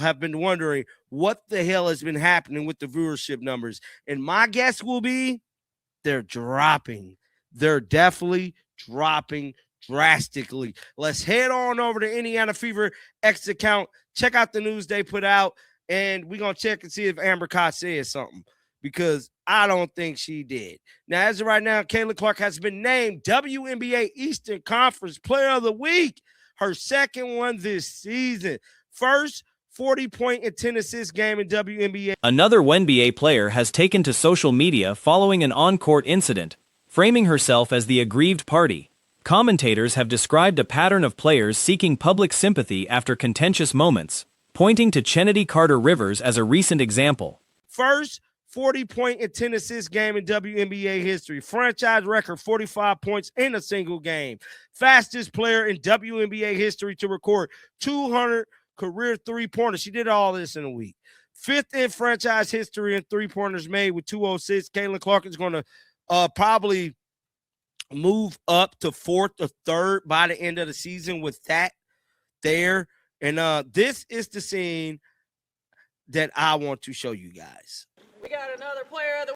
have been wondering what the hell has been happening with the viewership numbers. And my guess will be they're dropping. They're definitely dropping drastically. Let's head on over to Indiana Fever X account. Check out the news they put out, and we're going to check and see if Amber Cox said something, because I don't think she did. Now, as of right now, Caitlin Clark has been named WNBA Eastern Conference Player of the Week, her second one this season. First 40-point and 10-assist game in WNBA. Another WNBA player has taken to social media following an on-court incident, framing herself as the aggrieved party. Commentators have described a pattern of players seeking public sympathy after contentious moments, pointing to Chennedy Carter-Rivers as a recent example. First 40-point and 10-assist game in WNBA history. Franchise record 45 points in a single game. Fastest player in WNBA history to record 200 career three-pointers. She did all this in a week. Fifth in franchise history in three-pointers made with 206. Caitlin Clark is going to probably move up to fourth or third by the end of the season with that there. And this is the scene that I want to show you guys. We got another player of the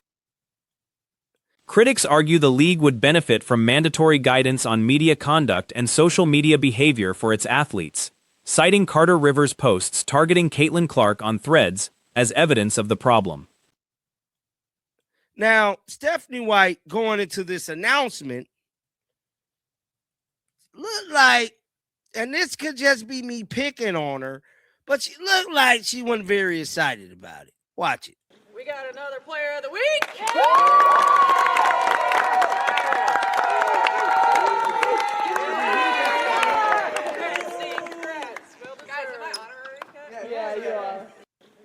Critics argue the league would benefit from mandatory guidance on media conduct and social media behavior for its athletes, citing Carter-Rivers' posts targeting Caitlin Clark on Threads as evidence of the problem. Now, Stephanie White going into this announcement looked like, and this could just be me picking on her, but she looked like she wasn't very excited about it. Watch it. We got another player of the week. Yeah, you are.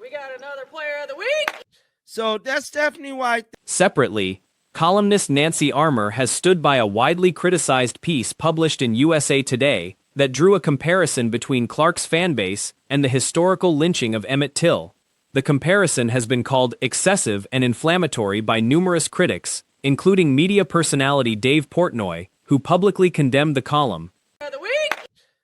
We got another player of the week. So that's Stephanie White. Separately, columnist Nancy Armour has stood by a widely criticized piece published in USA Today that drew a comparison between Clark's fanbase and the historical lynching of Emmett Till. The comparison has been called excessive and inflammatory by numerous critics, including media personality Dave Portnoy, who publicly condemned the column.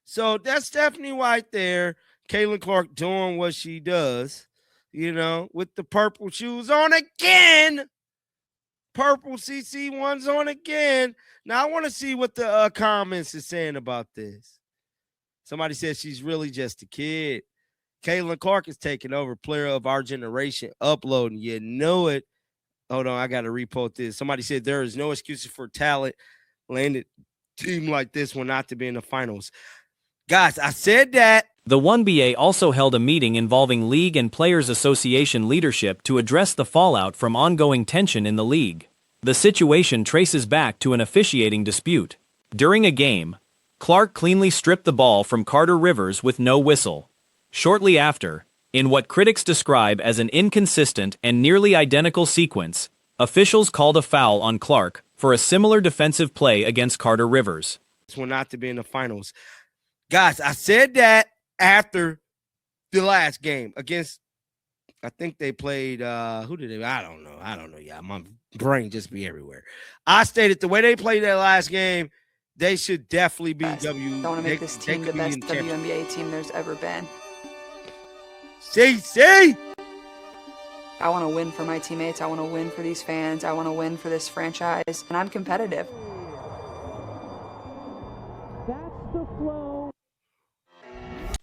So that's Stephanie White there. Caitlin Clark doing what she does, you know, with the purple shoes on again. Purple CC ones on again. Now, I want to see what the comments is saying about this. Somebody says she's really just a kid. Caitlin Clark is taking over, player of our generation, uploading. You know it. Hold on, I got to repost this. Somebody said there is no excuses for talent landed team like this one not to be in the finals. Guys, I said that. The 1BA also held a meeting involving League and Players Association leadership to address the fallout from ongoing tension in the league. The situation traces back to an officiating dispute. During a game, Clark cleanly stripped the ball from Carter-Rivers with no whistle. Shortly after, in what critics describe as an inconsistent and nearly identical sequence, officials called a foul on Clark for a similar defensive play against Carter-Rivers. This one not to be in the finals. Guys, I said that after the last game against, I think they played, who did they? I don't know. Yeah, my brain just be everywhere. I stated the way they played that last game, they should definitely be I want to make this team the best WNBA team there's ever been. CC! I want to win for my teammates. I want to win for these fans. I want to win for this franchise. And I'm competitive. That's the flow.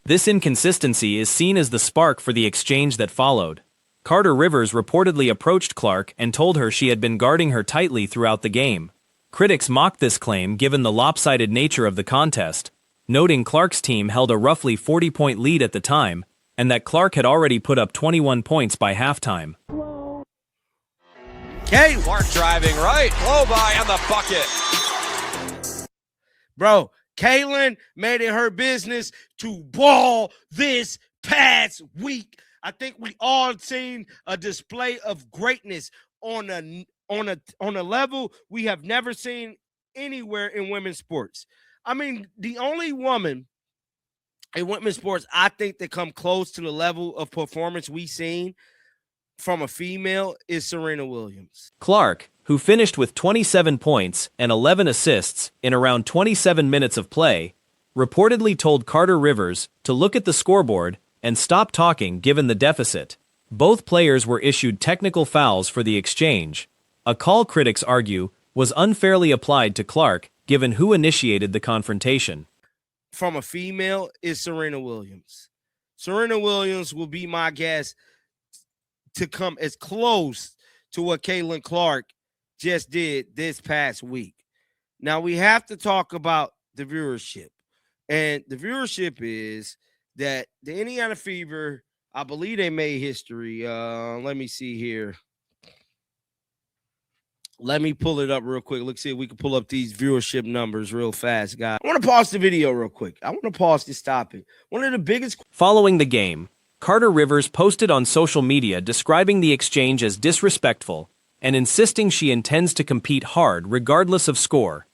This inconsistency is seen as the spark for the exchange that followed. Carter-Rivers reportedly approached Clark and told her she had been guarding her tightly throughout the game. Critics mocked this claim given the lopsided nature of the contest, noting Clark's team held a roughly 40-point lead at the time, and that Clark had already put up 21 points by halftime. Okay, Clark driving right, blow by on the bucket. Bro, Caitlin made it her business to ball this past week. I think we all seen a display of greatness on a level we have never seen anywhere in women's sports. I mean, the only woman in women's sports I think that come close to the level of performance we seen from a female is Serena Williams. Clark, who finished with 27 points and 11 assists in around 27 minutes of play, reportedly told Carter-Rivers to look at the scoreboard and stop talking given the deficit. Both players were issued technical fouls for the exchange, a call critics argue was unfairly applied to Clark given who initiated the confrontation. From a female is Serena Williams. Serena Williams will be my guess to come as close to what Caitlin Clark just did this past week. Now we have to talk about the viewership. And the viewership is that the Indiana Fever, I believe they made history. Let me see here. Let me pull it up real quick. Let's see if we can pull up these viewership numbers real fast, guys. I want to pause the video real quick. I want to pause this topic. One of the biggest... Following the game, Carter Rivers posted on social media describing the exchange as disrespectful and insisting she intends to compete hard regardless of score.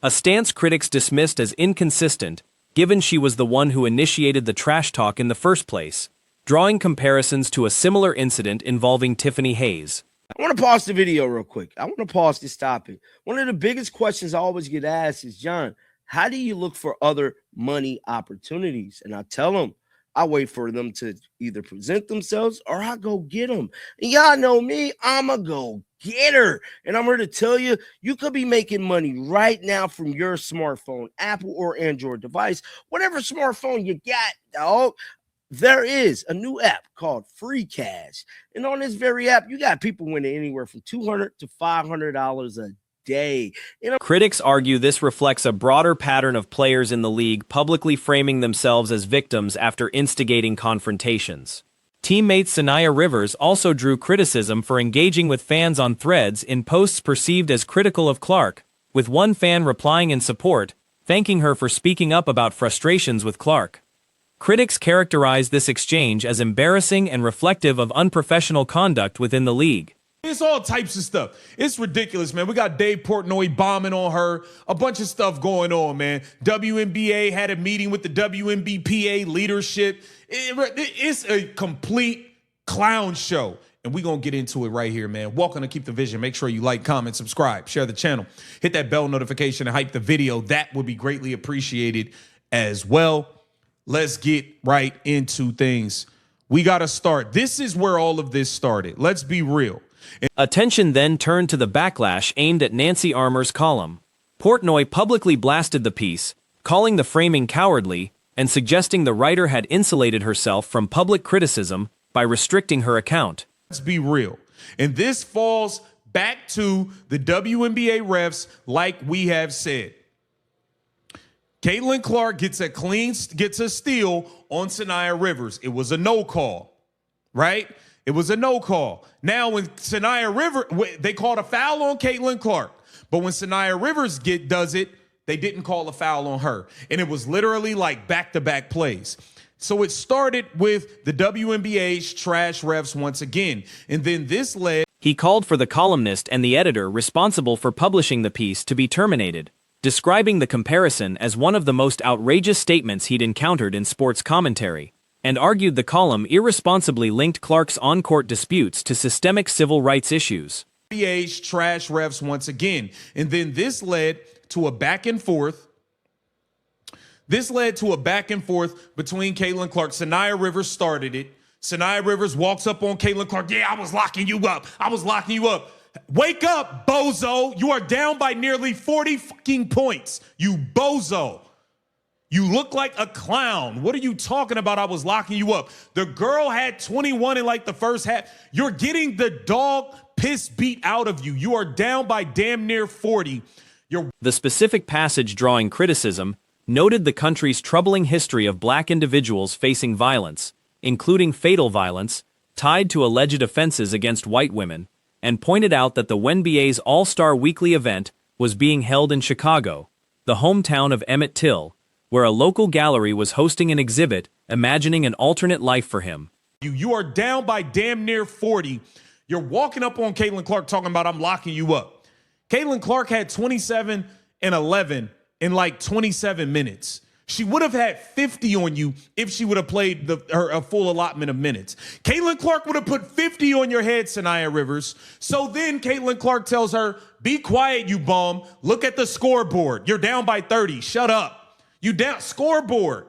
A stance critics dismissed as inconsistent, given she was the one who initiated the trash talk in the first place, drawing comparisons to a similar incident involving Tiffany Hayes. I want to pause the video real quick. I want to pause this topic. One of the biggest questions I always get asked is, John, how do you look for other money opportunities? And I tell them, I wait for them to either present themselves or I go get them. And y'all know me, I'm a go-getter. And I'm here to tell you, you could be making money right now from your smartphone, Apple or Android device, whatever smartphone you got, dog. There is a new app called Free Cash. And on this very app, you got people winning anywhere from $200 to $500 a day. Critics argue this reflects a broader pattern of players in the league publicly framing themselves as victims after instigating confrontations. Teammate Sania Rivers also drew criticism for engaging with fans on threads in posts perceived as critical of Clark, with one fan replying in support, thanking her for speaking up about frustrations with Clark. Critics characterize this exchange as embarrassing and reflective of unprofessional conduct within the league. It's all types of stuff. It's ridiculous, man. We got Dave Portnoy bombing on her. A bunch of stuff going on, man. WNBA had a meeting with the WNBPA leadership. It's a complete clown show. And we're going to get into it right here, man. Welcome to Keep the Vision. Make sure you like, comment, subscribe, share the channel. Hit that bell notification and hype the video. That would be greatly appreciated as well. Let's get right into things. We got to start. This is where all of this started. Let's be real. Attention then turned to the backlash aimed at Nancy Armour's column. Portnoy publicly blasted the piece, calling the framing cowardly and suggesting the writer had insulated herself from public criticism by restricting her account. Let's be real. And this falls back to the WNBA refs like we have said. Caitlin Clark gets a steal on Sania Rivers. It was a no call, right? It was a no call. Now, when Sania Rivers, they called a foul on Caitlin Clark, but when Sania Rivers does it, they didn't call a foul on her. And it was literally like back-to-back plays. So it started with the WNBA's trash refs once again. And then this led... He called for the columnist and the editor responsible for publishing the piece to be terminated, describing the comparison as one of the most outrageous statements he'd encountered in sports commentary, and argued the column irresponsibly linked Clark's on-court disputes to systemic civil rights issues. NBA's trash refs once again. And then this led to a back and forth. This led to a back and forth between Caitlin Clark. Sania Rivers started it. Sania Rivers walks up on Caitlin Clark. Yeah, I was locking you up. I was locking you up. Wake up, bozo. You are down by nearly 40 fucking points. You bozo. You look like a clown. What are you talking about? I was locking you up. The girl had 21 in like the first half. You're getting the dog piss beat out of you. You are down by damn near 40. The specific passage drawing criticism noted the country's troubling history of black individuals facing violence, including fatal violence, tied to alleged offenses against white women, and pointed out that the WNBA's All-Star Weekly event was being held in Chicago, the hometown of Emmett Till, where a local gallery was hosting an exhibit imagining an alternate life for him. You are down by damn near 40. You're walking up on Caitlin Clark talking about I'm locking you up. Caitlin Clark had 27 and 11 in like 27 minutes. She would have had 50 on you if she would have played a full allotment of minutes. Caitlin Clark would have put 50 on your head, Sania Rivers. So then Caitlin Clark tells her, be quiet, you bum. Look at the scoreboard. You're down by 30. Shut up. You down. Scoreboard.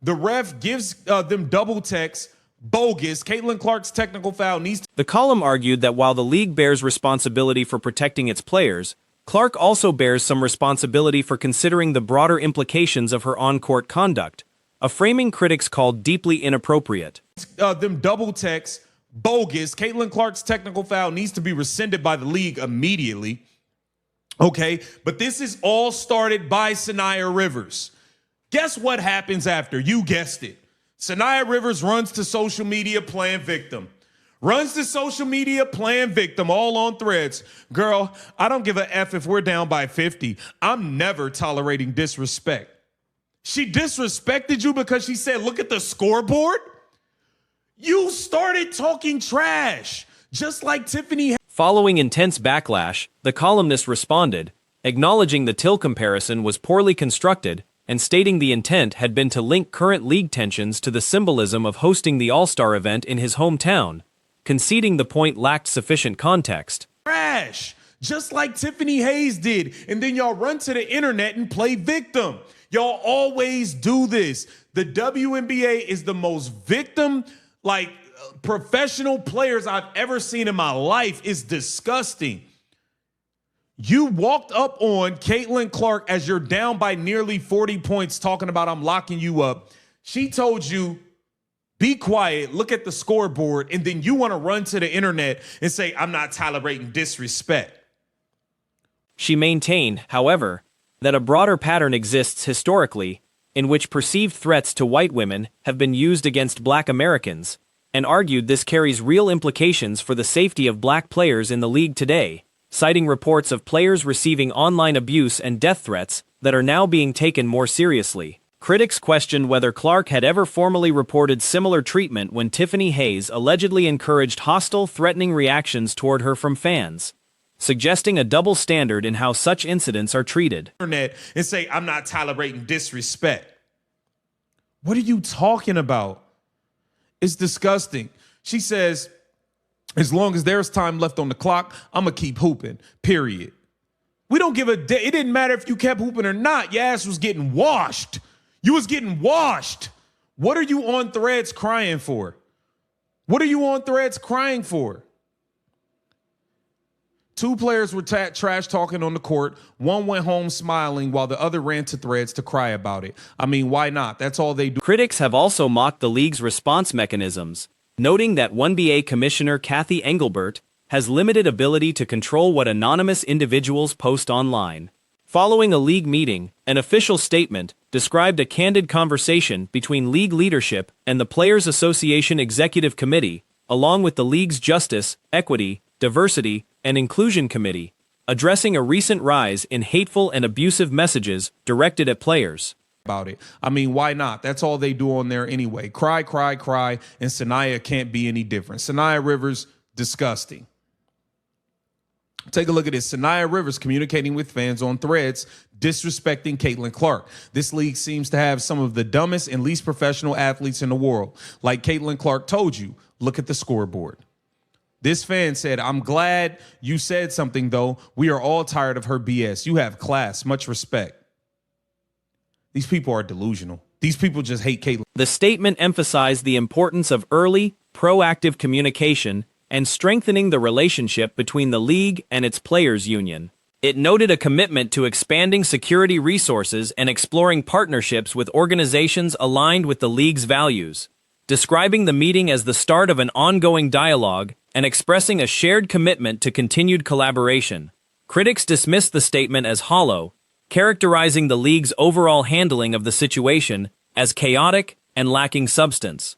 The ref gives them double text, bogus. Caitlin Clark's technical foul needs to. The column argued that while the league bears responsibility for protecting its players, Clark also bears some responsibility for considering the broader implications of her on-court conduct, a framing critics called deeply inappropriate. Them double text, bogus. Caitlin Clark's technical foul needs to be rescinded by the league immediately. Okay, but this is all started by Saniya Rivers. Guess what happens after? You guessed it. Saniya Rivers runs to social media playing victim. Runs to social media playing victim, all on Threads. Girl, I don't give a F if we're down by 50. I'm never tolerating disrespect. She disrespected you because she said, look at the scoreboard? You started talking trash, just like Tiffany. Following intense backlash, the columnist responded, acknowledging the Till comparison was poorly constructed and stating the intent had been to link current league tensions to the symbolism of hosting the All-Star event in his hometown, conceding the point lacked sufficient context. Trash, just like Tiffany Hayes did, and then y'all run to the internet and play victim. Y'all always do this. The WNBA is the most victim, professional players I've ever seen in my life. Is disgusting. You walked up on Caitlin Clark as you're down by nearly 40 points talking about I'm locking you up. She told you, be quiet, look at the scoreboard, and then you want to run to the internet and say, I'm not tolerating disrespect. She maintained, however, that a broader pattern exists historically in which perceived threats to white women have been used against Black Americans, and argued this carries real implications for the safety of Black players in the league today, citing reports of players receiving online abuse and death threats that are now being taken more seriously. Critics questioned whether Clark had ever formally reported similar treatment when Tiffany Hayes allegedly encouraged hostile, threatening reactions toward her from fans, suggesting a double standard in how such incidents are treated. Internet and say, I'm not tolerating disrespect. What are you talking about? It's disgusting. She says, as long as there's time left on the clock, I'm going to keep hooping, period. We don't give a damn. It didn't matter if you kept hooping or not. Your ass was getting washed. You was getting washed. What are you on Threads crying for? What are you on Threads crying for? Two players were trash talking on the court. One went home smiling while the other ran to Threads to cry about it. I mean, why not? That's all they do. Critics have also mocked the league's response mechanisms, noting that NBA Commissioner Kathy Engelbert has limited ability to control what anonymous individuals post online. Following a league meeting, an official statement described a candid conversation between league leadership and the Players Association Executive Committee, along with the league's Justice, Equity, Diversity, and Inclusion Committee, addressing a recent rise in hateful and abusive messages directed at players. About it. I mean, why not? That's all they do on there anyway. Cry, cry, cry, and Saniya can't be any different. Saniya Rivers, disgusting. Take a look at this. Saniya Rivers communicating with fans on Threads, disrespecting Caitlin Clark. This league seems to have some of the dumbest and least professional athletes in the world. Like Caitlin Clark told you, look at the scoreboard. This fan said, I'm glad you said something, though. We are all tired of her BS. You have class. Much respect. These people are delusional. These people just hate Caitlin. The statement emphasized the importance of early, proactive communication and strengthening the relationship between the league and its players' union. It noted a commitment to expanding security resources and exploring partnerships with organizations aligned with the league's values, describing the meeting as the start of an ongoing dialogue and expressing a shared commitment to continued collaboration. Critics dismissed the statement as hollow, characterizing the league's overall handling of the situation as chaotic and lacking substance.